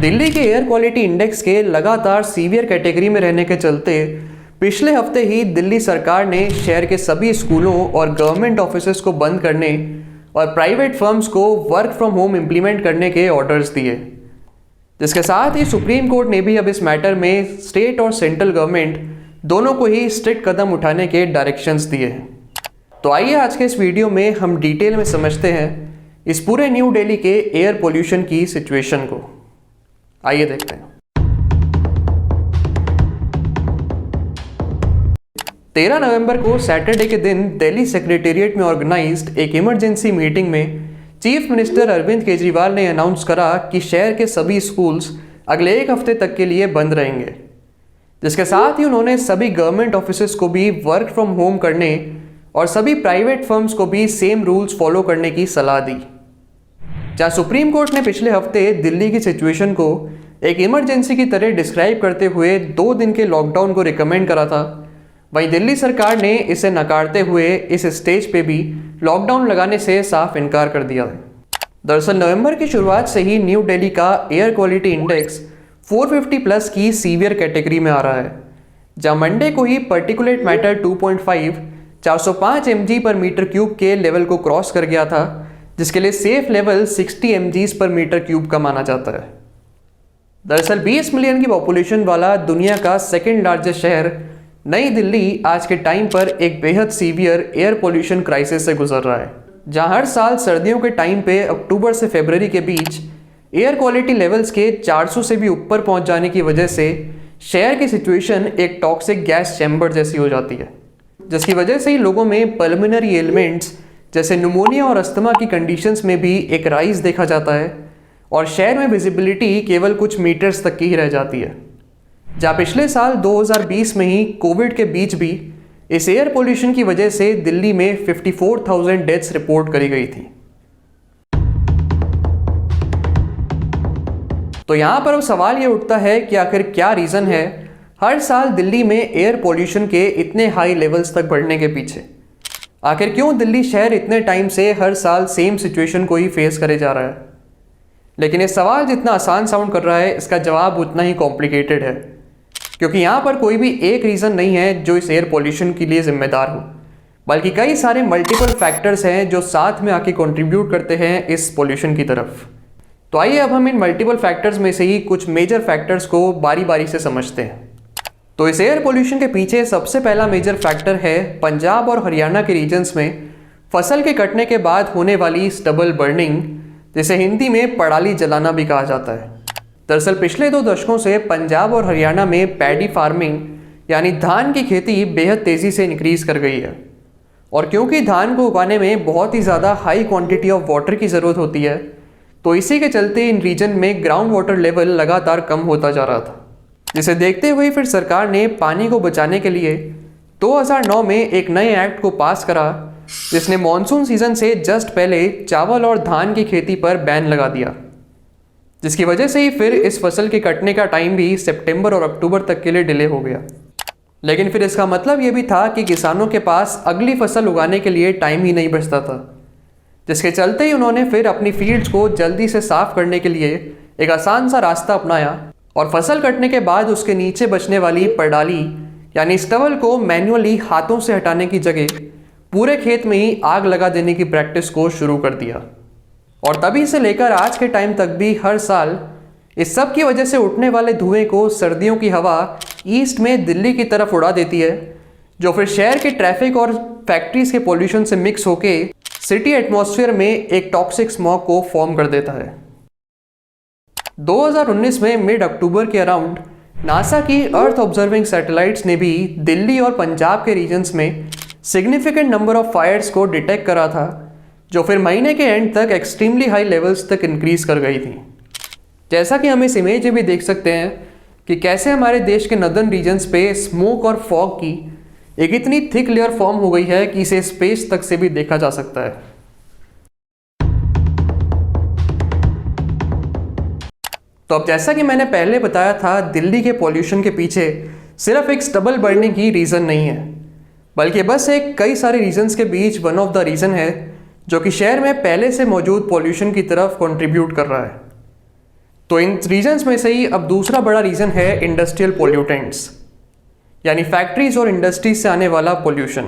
दिल्ली के air quality index के लगातार सीवियर कैटेगरी में रहने के चलते पिछले हफ्ते ही दिल्ली सरकार ने शहर के सभी स्कूलों और गवर्नमेंट ऑफिसेज को बंद करने और प्राइवेट फर्म्स को वर्क फ्रॉम होम इम्प्लीमेंट करने के ऑर्डर्स दिए, जिसके साथ ही सुप्रीम कोर्ट ने भी अब इस मैटर में स्टेट और सेंट्रल गवर्नमेंट दोनों को ही स्ट्रिक्ट कदम उठाने के डायरेक्शंस दिए हैं। तो आइए आज के इस वीडियो में हम डिटेल में समझते हैं इस पूरे न्यू दिल्ली के एयर पोल्यूशन की सिचुएशन को। आइए देखते हैं। 13 नवंबर को सैटरडे के दिन दिल्ली सेक्रेटेरिएट में ऑर्गेनाइज्ड एक इमरजेंसी मीटिंग में चीफ मिनिस्टर अरविंद केजरीवाल ने अनाउंस करा कि शहर के सभी स्कूल्स अगले एक हफ्ते तक के लिए बंद रहेंगे, जिसके साथ ही उन्होंने सभी गवर्नमेंट ऑफिसेज को भी वर्क फ्रॉम होम करने और सभी प्राइवेट फर्म्स को भी सेम रूल्स फॉलो करने की सलाह दी। जहां सुप्रीम कोर्ट ने पिछले हफ्ते दिल्ली की सिचुएशन को एक इमरजेंसी की तरह डिस्क्राइब करते हुए 2 दिन के लॉकडाउन को रिकमेंड करा था, वहीं दिल्ली सरकार ने इसे नकारते हुए इस स्टेज पे भी लॉकडाउन लगाने से साफ इनकार कर दिया है। दरअसल नवंबर की शुरुआत से ही न्यू दिल्ली का एयर क्वालिटी इंडेक्स 450 प्लस की सीवियर कैटेगरी में आ रहा है, जहां मंडे को ही पार्टिकुलेट मैटर 2.5 405 mg पर मीटर क्यूब के लेवल को क्रॉस कर गया था, जिसके लिए सेफ लेवल 60 mg पर मीटर क्यूब का माना जाता है। दरअसल 20 मिलियन की पॉपुलेशन वाला दुनिया का सेकेंड लार्जेस्ट शहर नई दिल्ली आज के टाइम पर एक बेहद सीवियर एयर पोल्यूशन क्राइसिस से गुजर रहा है, जहां हर साल सर्दियों के टाइम पे अक्टूबर से फरवरी के बीच एयर क्वालिटी लेवल्स के 400 से भी ऊपर पहुंच जाने की वजह से शहर की सिचुएशन एक टॉक्सिक गैस चैम्बर जैसी हो जाती है, जिसकी वजह से ही लोगों में पल्मोनरी एलिमेंट्स जैसे न्यूमोनिया और अस्थमा की कंडीशंस में भी एक राइज देखा जाता है और शहर में विजिबिलिटी केवल कुछ मीटर्स तक की ही रह जाती है। जहाँ पिछले साल 2020 में ही कोविड के बीच भी इस एयर पोल्यूशन की वजह से दिल्ली में 54,000 डेथ्स रिपोर्ट करी गई थी। तो यहाँ पर अब सवाल ये उठता है कि आखिर क्या रीज़न है हर साल दिल्ली में एयर पोल्यूशन के इतने हाई लेवल्स तक बढ़ने के पीछे। आखिर क्यों दिल्ली शहर इतने टाइम से हर साल सेम सिचुएशन को ही फेस करे जा रहा है। लेकिन ये सवाल जितना आसान साउंड कर रहा है, इसका जवाब उतना ही कॉम्प्लिकेटेड है, क्योंकि यहाँ पर कोई भी एक रीज़न नहीं है जो इस एयर पोल्यूशन के लिए जिम्मेदार हो, बल्कि कई सारे मल्टीपल फैक्टर्स हैं जो साथ में आके कंट्रीब्यूट करते हैं इस पोल्यूशन की तरफ। तो आइए अब हम इन मल्टीपल फैक्टर्स में से ही कुछ मेजर फैक्टर्स को बारी बारी से समझते हैं। तो इस एयर पोल्यूशन के पीछे सबसे पहला मेजर फैक्टर है पंजाब और हरियाणा के रीजन्स में फसल के कटने के बाद होने वाली स्टबल बर्निंग, जिसे हिंदी में पराली जलाना भी कहा जाता है। दरअसल पिछले 2 दशकों से पंजाब और हरियाणा में पैडी फार्मिंग यानी धान की खेती बेहद तेज़ी से इंक्रीज कर गई है, और क्योंकि धान को उगाने में बहुत ही ज़्यादा हाई क्वांटिटी ऑफ वाटर की ज़रूरत होती है, तो इसी के चलते इन रीजन में ग्राउंड वाटर लेवल लगातार कम होता जा रहा था, जिसे देखते हुए फिर सरकार ने पानी को बचाने के लिए 2009 में एक नए एक्ट को पास करा, जिसने मॉनसून सीजन से जस्ट पहले चावल और धान की खेती पर बैन लगा दिया, जिसकी वजह से ही फिर इस फसल के कटने का टाइम भी सितंबर और अक्टूबर तक के लिए डिले हो गया। लेकिन फिर इसका मतलब ये भी था कि किसानों के पास अगली फसल उगाने के लिए टाइम ही नहीं बचता था, जिसके चलते ही उन्होंने फिर अपनी फील्ड्स को जल्दी से साफ करने के लिए एक आसान सा रास्ता अपनाया और फसल कटने के बाद उसके नीचे बचने वाली पराली यानी स्टबल को मैन्युअली हाथों से हटाने की जगह पूरे खेत में ही आग लगा देने की प्रैक्टिस को शुरू कर दिया। और तभी से लेकर आज के टाइम तक भी हर साल इस सब की वजह से उठने वाले धुएं को सर्दियों की हवा ईस्ट में दिल्ली की तरफ उड़ा देती है, जो फिर शहर के ट्रैफिक और फैक्ट्रीज के पोल्यूशन से मिक्स होके सिटी एटमॉस्फेयर में एक टॉक्सिक स्मॉग को फॉर्म कर देता है। 2019 में मिड अक्टूबर के अराउंड नासा की अर्थ ऑब्जर्विंग सैटेलाइट्स ने भी दिल्ली और पंजाब के रीजन्स में सिग्निफिकेंट नंबर ऑफ फायर्स को डिटेक्ट करा था, जो फिर महीने के एंड तक एक्सट्रीमली हाई लेवल्स तक इंक्रीज कर गई थी। जैसा कि हम इस इमेज में भी देख सकते हैं कि कैसे हमारे देश के नदर्न रीजन्स पे स्मोक और फॉग की एक इतनी थिक लेयर फॉर्म हो गई है कि इसे स्पेस तक से भी देखा जा सकता है। तो अब जैसा कि मैंने पहले बताया था, दिल्ली के पॉल्यूशन के पीछे सिर्फ एक स्टबल बर्निंग ही रीज़न नहीं है, बल्कि बस एक कई सारे रीजन्स के बीच वन ऑफ द रीज़न है जो कि शहर में पहले से मौजूद पॉल्यूशन की तरफ कंट्रीब्यूट कर रहा है। तो इन रीजन्स में से ही अब दूसरा बड़ा रीज़न है इंडस्ट्रियल पोल्यूटेंट्स, यानी फैक्ट्रीज और इंडस्ट्रीज से आने वाला पोल्यूशन।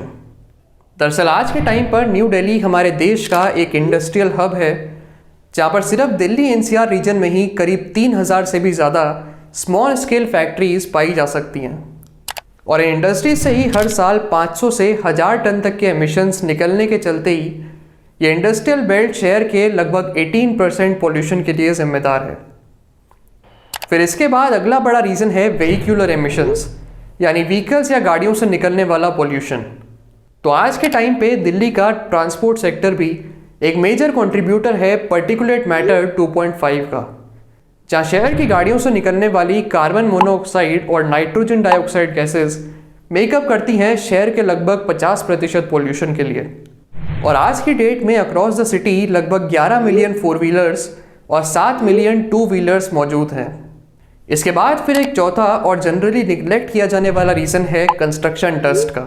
दरअसल आज के टाइम पर न्यू दिल्ली हमारे देश का एक इंडस्ट्रियल हब है, जहाँ पर सिर्फ दिल्ली एनसीआर रीजन में ही करीब 3000 से भी ज़्यादा स्मॉल स्केल फैक्ट्रीज पाई जा सकती हैं। और इन इंडस्ट्रीज से ही हर साल 500 से 1000 टन तक के एमिशंस निकलने के चलते ही ये इंडस्ट्रियल बेल्ट शहर के लगभग 18% पोल्यूशन के लिए जिम्मेदार है। फिर इसके बाद अगला बड़ा रीज़न है वेहिकुलर एमिशंस, यानी व्हीकल्स या गाड़ियों से निकलने वाला पोल्यूशन। तो आज के टाइम पे दिल्ली का ट्रांसपोर्ट सेक्टर भी एक मेजर कंट्रीब्यूटर है पार्टिकुलेट मैटर 2.5 का, जहाँ शहर की गाड़ियों से निकलने वाली कार्बन मोनोऑक्साइड और नाइट्रोजन डाइऑक्साइड गैसेस मेकअप करती हैं शहर के लगभग 50% पोल्यूशन के लिए। और आज की डेट में अक्रॉस द सिटी लगभग 11 मिलियन 4 व्हीलर्स और 7 मिलियन 2 व्हीलर्स मौजूद हैं। इसके बाद फिर एक चौथा और जनरली निगलेक्ट किया जाने वाला रीज़न है कंस्ट्रक्शन डस्ट का।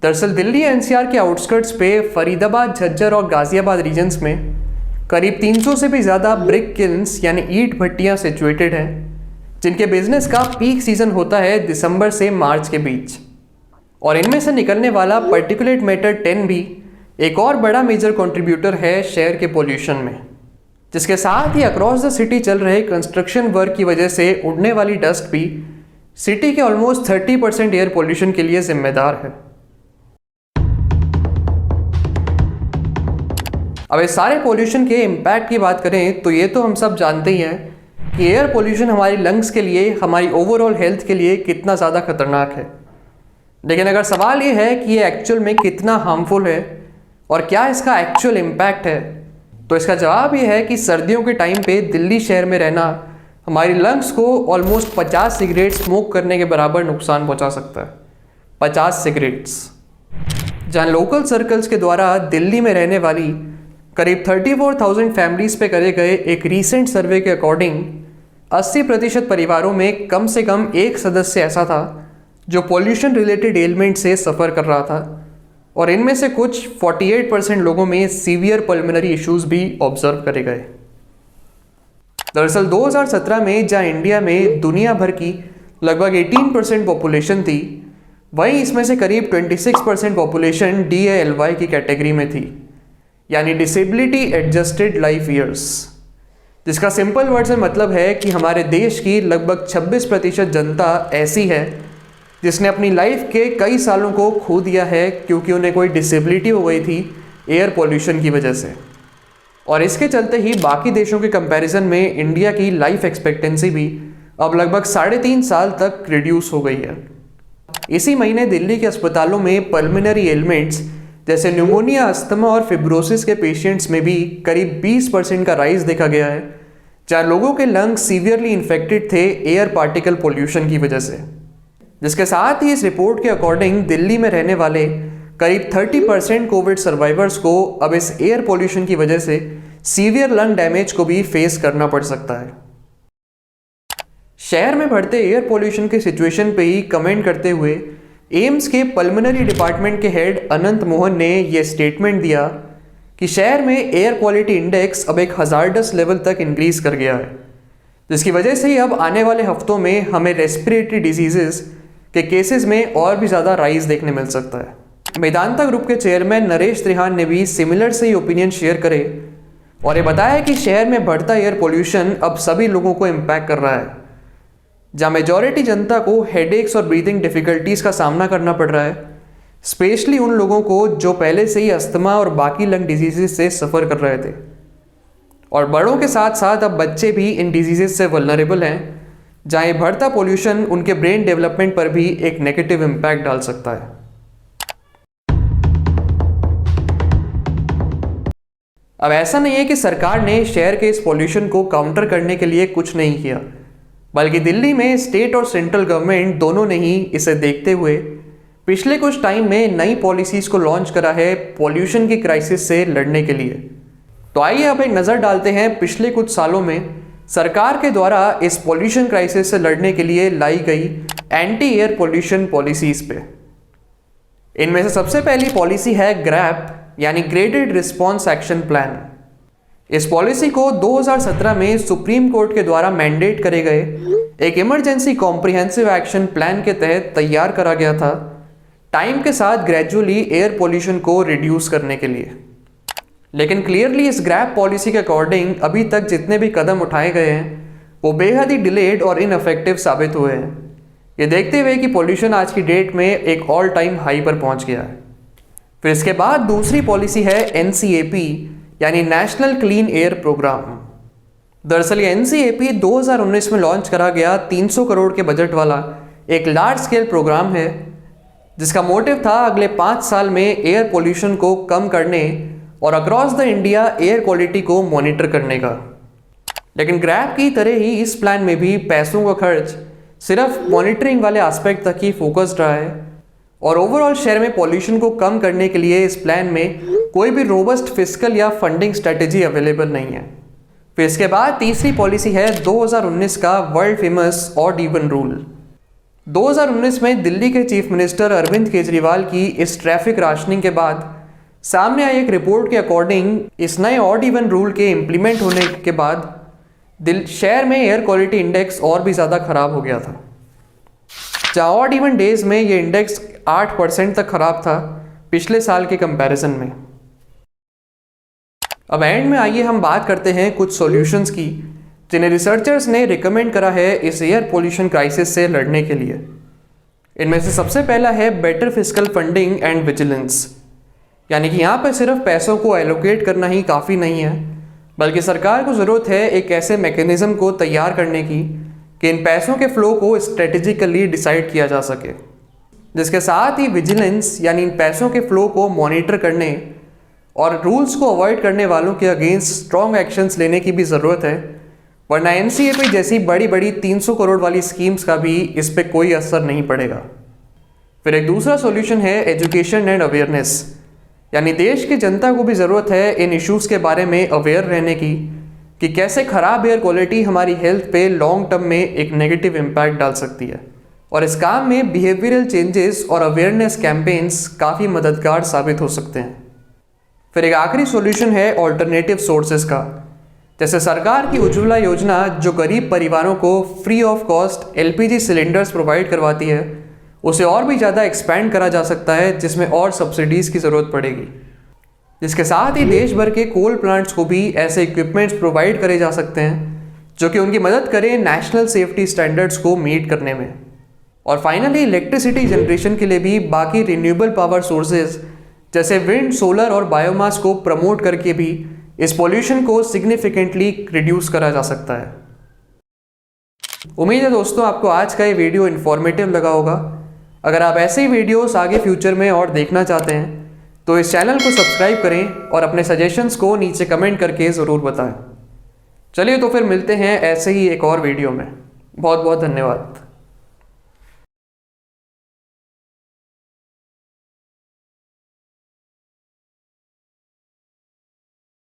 दरअसल दिल्ली एनसीआर के आउटस्कर्ट्स पे फरीदाबाद, झज्जर और गाजियाबाद रीजन्स में करीब 300 से भी ज़्यादा ब्रिक किल्न्स यानी ईंट भट्टियाँ सिचुएटेड हैं, जिनके बिजनेस का पीक सीज़न होता है दिसंबर से मार्च के बीच। और इनमें से निकलने वाला पार्टिकुलेट मैटर 10 भी एक और बड़ा मेजर कंट्रीब्यूटर है शहर के पोल्यूशन में, जिसके साथ ही अक्रॉस द सिटी चल रहे कंस्ट्रक्शन वर्क की वजह से उड़ने वाली डस्ट भी सिटी के ऑलमोस्ट 30% एयर पोल्यूशन के लिए जिम्मेदार है। अब इस सारे पोल्यूशन के इम्पैक्ट की बात करें तो ये तो हम सब जानते ही हैं कि एयर पोल्यूशन हमारी लंग्स के लिए, हमारी ओवरऑल हेल्थ के लिए कितना ज़्यादा खतरनाक है। लेकिन अगर सवाल ये है कि ये एक्चुअल में कितना हार्मफुल है और क्या इसका एक्चुअल इम्पैक्ट है, तो इसका जवाब ये है कि सर्दियों के टाइम पे दिल्ली शहर में रहना हमारी लंग्स को ऑलमोस्ट 50 सिगरेट स्मोक करने के बराबर नुकसान पहुंचा सकता है। 50 सिगरेट्स, जहां लोकल सर्कल्स के द्वारा दिल्ली में रहने वाली करीब 34,000 फैमिलीज पे करे गए एक रीसेंट सर्वे के अकॉर्डिंग 80% परिवारों में कम से कम एक सदस्य ऐसा था जो पोल्यूशन रिलेटेड एलिमेंट से सफ़र कर रहा था, और इनमें से कुछ 48% लोगों में सीवियर पल्मोनरी इश्यूज भी ऑब्जर्व करे गए। दरअसल 2017 में जहां इंडिया में दुनिया भर की लगभग 18% पॉपुलेशन थी, वहीं इसमें से करीब 26% पॉपुलेशन DALY की कैटेगरी में थी, यानी डिसेबिलिटी एडजस्टेड लाइफ ईयर्स, जिसका सिंपल वर्ड से मतलब है कि हमारे देश की लगभग 26% जनता ऐसी है जिसने अपनी लाइफ के कई सालों को खो दिया है क्योंकि उन्हें कोई डिसेबिलिटी हो गई थी एयर पोल्यूशन की वजह से। और इसके चलते ही बाकी देशों के कंपैरिजन में इंडिया की लाइफ एक्सपेक्टेंसी भी अब लगभग 3.5 साल तक रिड्यूस हो गई है। इसी महीने दिल्ली के अस्पतालों में पल्मोनरी एलिमेंट्स जैसे न्यूमोनिया, अस्थमा और फिब्रोसिस के पेशेंट्स में भी करीब 20% का राइज देखा गया है, जहाँ लोगों के लंग्स सीवियरली इन्फेक्टेड थे एयर पार्टिकल पोल्यूशन की वजह से। जिसके साथ ही इस रिपोर्ट के अकॉर्डिंग दिल्ली में रहने वाले करीब 30% कोविड सर्वाइवर्स को अब इस एयर पोल्यूशन की वजह से सीवियर लंग डैमेज को भी फेस करना पड़ सकता है। शहर में बढ़ते एयर पोल्यूशन की सिचुएशन पे ही कमेंट करते हुए एम्स के पल्मोनरी डिपार्टमेंट के हेड अनंत मोहन ने यह स्टेटमेंट दिया कि शहर में एयर क्वालिटी इंडेक्स अब एक हजार्डस लेवल तक इंक्रीज कर गया है, जिसकी वजह से ही अब आने वाले हफ्तों में हमें रेस्पिरेटरी डिजीजेस के केसेस में और भी ज़्यादा राइज देखने मिल सकता है। मेदांता ग्रुप के चेयरमैन नरेश त्रिहान ने भी सिमिलर से ही ओपिनियन शेयर करे और ये बताया कि शहर में बढ़ता एयर पोल्यूशन अब सभी लोगों को इम्पैक्ट कर रहा है, जहाँ मेजॉरिटी जनता को हेडेक्स और ब्रीदिंग डिफिकल्टीज का सामना करना पड़ रहा है, स्पेशली उन लोगों को जो पहले से ही अस्थमा और बाकी लंग डिजीजेस से सफ़र कर रहे थे। और बड़ों के साथ साथ अब बच्चे भी इन डिजीजेस से वल्नरेबल हैं, जहाँ ये बढ़ता पोल्यूशन उनके ब्रेन डेवलपमेंट पर भी एक नेगेटिव इम्पैक्ट डाल सकता है। अब ऐसा नहीं है कि सरकार ने शहर के इस पोल्यूशन को काउंटर करने के लिए कुछ नहीं किया, बल्कि दिल्ली में स्टेट और सेंट्रल गवर्नमेंट दोनों ने ही इसे देखते हुए पिछले कुछ टाइम में नई पॉलिसीज़ को लॉन्च करा है पोल्यूशन की क्राइसिस से लड़ने के लिए। तो आइए अब एक नज़र डालते हैं पिछले कुछ सालों में सरकार के द्वारा इस पोल्यूशन क्राइसिस से लड़ने के लिए लाई गई एंटी एयर पोल्यूशन पॉलिसीज़ पे। इनमें से सबसे पहली पॉलिसी है ग्रैप, यानी ग्रेडेड रिस्पॉन्स एक्शन प्लान। इस पॉलिसी को 2017 में सुप्रीम कोर्ट के द्वारा मैंडेट करे गए एक इमरजेंसी कॉम्प्रिहेंसिव एक्शन प्लान के तहत तैयार करा गया था, टाइम के साथ ग्रेजुअली एयर पोल्यूशन को रिड्यूस करने के लिए। लेकिन क्लियरली इस ग्रैप पॉलिसी के अकॉर्डिंग अभी तक जितने भी कदम उठाए गए हैं वो बेहद ही डिलेड और इनइफेक्टिव साबित हुए हैं। ये देखते हुए कि पोल्यूशन आज की डेट में एक ऑल टाइम हाई पर पहुंच गया है। फिर इसके बाद दूसरी पॉलिसी है NCAP यानी नेशनल क्लीन एयर प्रोग्राम। दरअसल ये NCAP 2019 में लॉन्च करा गया 300 करोड़ के बजट वाला एक लार्ज स्केल प्रोग्राम है, जिसका मोटिव था अगले 5 साल में एयर पोल्यूशन को कम करने और across the India air quality को मॉनिटर करने का। लेकिन ग्रैप की तरह ही इस प्लान में भी पैसों का खर्च सिर्फ मॉनिटरिंग वाले एस्पेक्ट तक ही फोकस्ड रहा है और ओवरऑल शहर में पॉल्यूशन को कम करने के लिए इस प्लान में कोई भी रोबस्ट फिस्कल या फंडिंग स्ट्रेटेजी अवेलेबल नहीं है। फिर इसके बाद तीसरी पॉलिसी है 2019 का world famous odd even rule. 2019 में दिल्ली के चीफ मिनिस्टर अरविंद केजरीवाल की इस ट्रैफिक राशनिंग के बाद सामने आई एक रिपोर्ट के अकॉर्डिंग इस नए ऑड इवन रूल के इम्प्लीमेंट होने के बाद शहर में एयर क्वालिटी इंडेक्स और भी ज़्यादा खराब हो गया था, जहाँ ऑड इवन डेज में ये इंडेक्स 8% तक खराब था पिछले साल के कंपैरिजन में। अब एंड में आइए हम बात करते हैं कुछ सॉल्यूशंस की जिन्हें रिसर्चर्स ने रिकमेंड करा है इस एयर पोल्यूशन क्राइसिस से लड़ने के लिए। इनमें से सबसे पहला है better fiscal funding and vigilance, यानी कि यहाँ पर सिर्फ पैसों को एलोकेट करना ही काफ़ी नहीं है, बल्कि सरकार को ज़रूरत है एक ऐसे मैकेनिज्म को तैयार करने की कि इन पैसों के फ्लो को स्ट्रेटेजिकली डिसाइड किया जा सके, जिसके साथ ही विजिलेंस यानी इन पैसों के फ्लो को मॉनिटर करने और रूल्स को अवॉइड करने वालों के अगेंस्ट स्ट्रॉन्ग एक्शंस लेने की भी ज़रूरत है, वरना NCAP जैसी बड़ी बड़ी 300 करोड़ वाली स्कीम्स का भी इस पर कोई असर नहीं पड़ेगा। फिर एक दूसरा सॉल्यूशन है एजुकेशन एंड अवेयरनेस, यानी देश की जनता को भी ज़रूरत है इन इश्यूज़ के बारे में अवेयर रहने की कि कैसे ख़राब एयर क्वालिटी हमारी हेल्थ पे लॉन्ग टर्म में एक नेगेटिव इम्पैक्ट डाल सकती है, और इस काम में बिहेवियरल चेंजेस और अवेयरनेस कैंपेन्स काफ़ी मददगार साबित हो सकते हैं। फिर एक आखिरी सॉल्यूशन है ऑल्टरनेटिव सोर्सेज का, जैसे सरकार की उज्ज्वला योजना जो गरीब परिवारों को free of cost LPG cylinders provide करवाती है, उसे और भी ज़्यादा एक्सपैंड करा जा सकता है, जिसमें और सब्सिडीज़ की ज़रूरत पड़ेगी। जिसके साथ ही देश भर के कोल प्लांट्स को भी ऐसे इक्विपमेंट्स प्रोवाइड करे जा सकते हैं जो कि उनकी मदद करें नेशनल सेफ्टी स्टैंडर्ड्स को मीट करने में। और फाइनली इलेक्ट्रिसिटी जनरेशन के लिए भी बाकी रिन्यूएबल पावर सोर्सेज जैसे विंड, सोलर और बायोमास को प्रमोट करके भी इस पॉल्यूशन को सिग्निफिकेंटली रिड्यूस करा जा सकता है। उम्मीद है दोस्तों आपको आज का ये वीडियो इन्फॉर्मेटिव लगा होगा। अगर आप ऐसे ही वीडियोस आगे फ्यूचर में और देखना चाहते हैं तो इस चैनल को सब्सक्राइब करें और अपने सजेशंस को नीचे कमेंट करके ज़रूर बताएं। चलिए तो फिर मिलते हैं ऐसे ही एक और वीडियो में। बहुत बहुत धन्यवाद।